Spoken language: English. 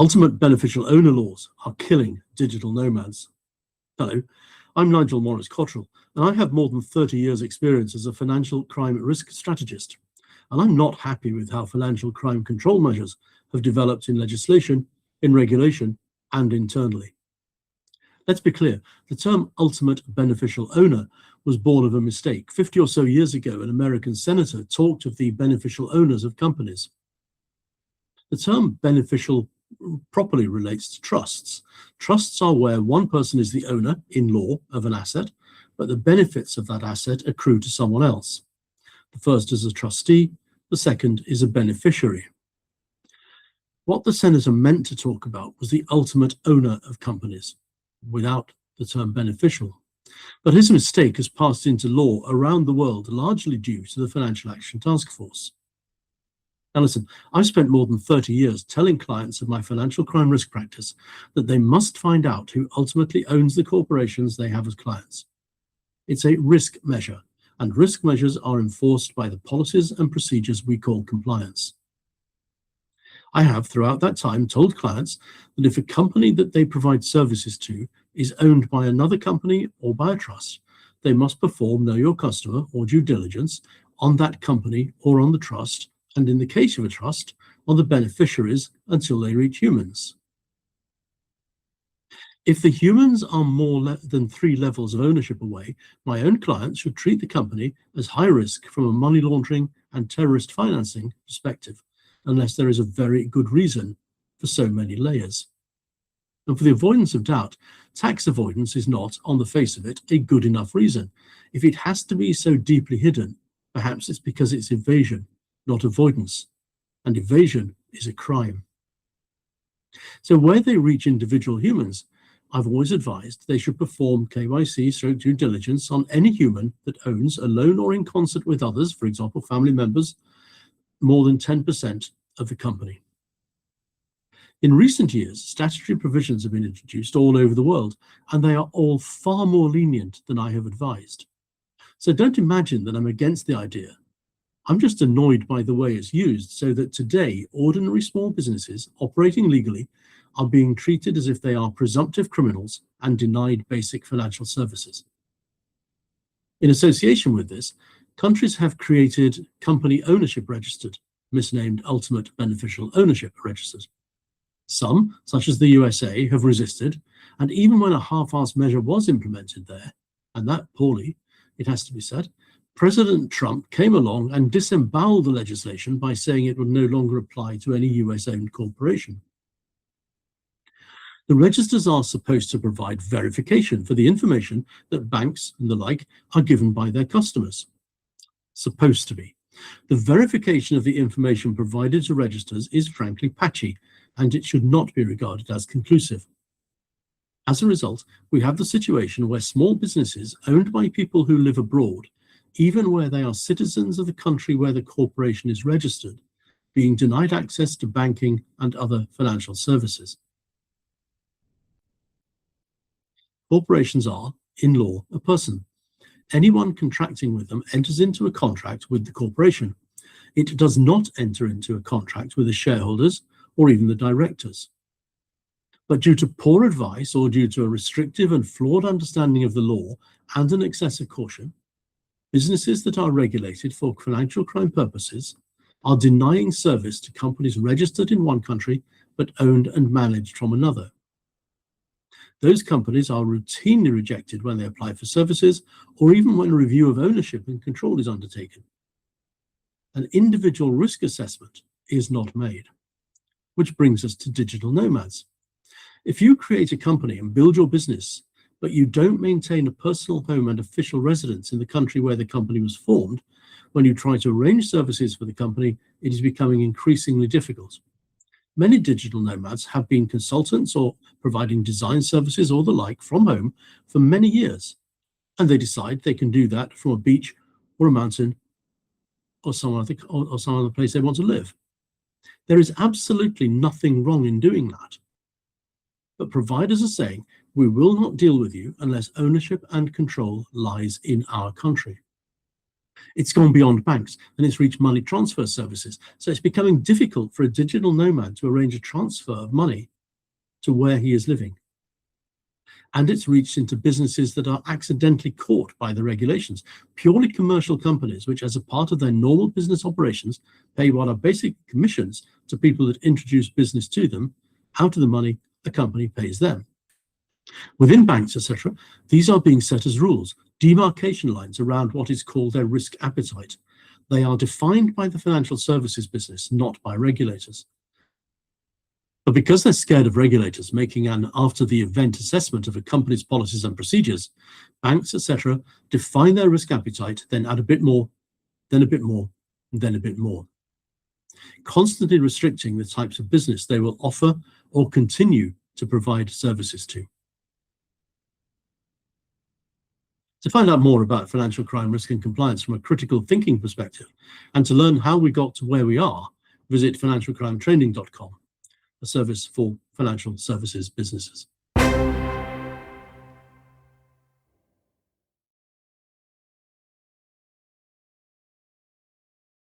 Ultimate beneficial owner laws are killing digital nomads. Hello, I'm Nigel Morris-Cotterill, and I have more than 30 years' experience as a financial crime risk strategist. And I'm not happy with how financial crime control measures have developed in legislation, in regulation, and internally. Let's be clear, the term ultimate beneficial owner was born of a mistake. 50 or so years ago, an American senator talked of the beneficial owners of companies. The term beneficial properly relates to trusts. Trusts are where one person is the owner, in law, of an asset, but the benefits of that asset accrue to someone else. The first is a trustee, the second is a beneficiary. What the senator meant to talk about was the ultimate owner of companies, without the term beneficial. But his mistake has passed into law around the world, largely due to the Financial Action Task Force. Now listen, I've spent more than 30 years telling clients of my financial crime risk practice that they must find out who ultimately owns the corporations they have as clients. It's a risk measure, and risk measures are enforced by the policies and procedures we call compliance. I have, throughout that time, told clients that if a company that they provide services to is owned by another company or by a trust, they must perform Know Your Customer or due diligence on that company or on the trust, and in the case of a trust, on the beneficiaries until they reach humans. If the humans are more than 3 levels of ownership away, my own clients should treat the company as high risk from a money laundering and terrorist financing perspective, unless there is a very good reason for so many layers. And for the avoidance of doubt, tax avoidance is not, on the face of it, a good enough reason. If it has to be so deeply hidden, perhaps it's because it's evasion, not avoidance, and evasion is a crime. So where they reach individual humans, I've always advised they should perform KYC / due diligence on any human that owns, alone or in concert with others, for example, family members, more than 10% of the company. In recent years, statutory provisions have been introduced all over the world, and they are all far more lenient than I have advised. So don't imagine that I'm against the idea. I'm just annoyed by the way it's used, so that today, ordinary small businesses operating legally are being treated as if they are presumptive criminals and denied basic financial services. In association with this, countries have created company ownership registered, misnamed ultimate beneficial ownership registers. Some, such as the USA, have resisted, and even when a half-assed measure was implemented there, and that poorly, it has to be said, President Trump came along and disemboweled the legislation by saying it would no longer apply to any US-owned corporation. The registers are supposed to provide verification for the information that banks and the like are given by their customers. Supposed to be. The verification of the information provided to registers is frankly patchy, and it should not be regarded as conclusive. As a result, we have the situation where small businesses owned by people who live abroad, even where they are citizens of the country where the corporation is registered, being denied access to banking and other financial services. Corporations are, in law, a person. Anyone contracting with them enters into a contract with the corporation. It does not enter into a contract with the shareholders or even the directors. But due to poor advice or due to a restrictive and flawed understanding of the law and an excessive caution, businesses that are regulated for financial crime purposes are denying service to companies registered in one country but owned and managed from another. Those companies are routinely rejected when they apply for services or even when a review of ownership and control is undertaken. An individual risk assessment is not made, which brings us to digital nomads. If you create a company and build your business, but you don't maintain a personal home and official residence in the country where the company was formed, when you try to arrange services for the company, it is becoming increasingly difficult. Many digital nomads have been consultants or providing design services or the like from home for many years, and they decide they can do that from a beach or a mountain or some other place they want to live. There is absolutely nothing wrong in doing that. But providers are saying, we will not deal with you unless ownership and control lies in our country. It's gone beyond banks and it's reached money transfer services. So it's becoming difficult for a digital nomad to arrange a transfer of money to where he is living. And it's reached into businesses that are accidentally caught by the regulations, purely commercial companies, which as a part of their normal business operations, pay what are basic commissions to people that introduce business to them. Out of the money, the company pays them. Within banks, etc., these are being set as rules, demarcation lines around what is called their risk appetite. They are defined by the financial services business, not by regulators. But because they're scared of regulators making an after-the-event assessment of a company's policies and procedures, banks, etc., define their risk appetite, then add a bit more, then a bit more, then a bit more, constantly restricting the types of business they will offer or continue to provide services to. To find out more about financial crime risk and compliance from a critical thinking perspective, and to learn how we got to where we are, visit financialcrimetraining.com. A service for financial services businesses.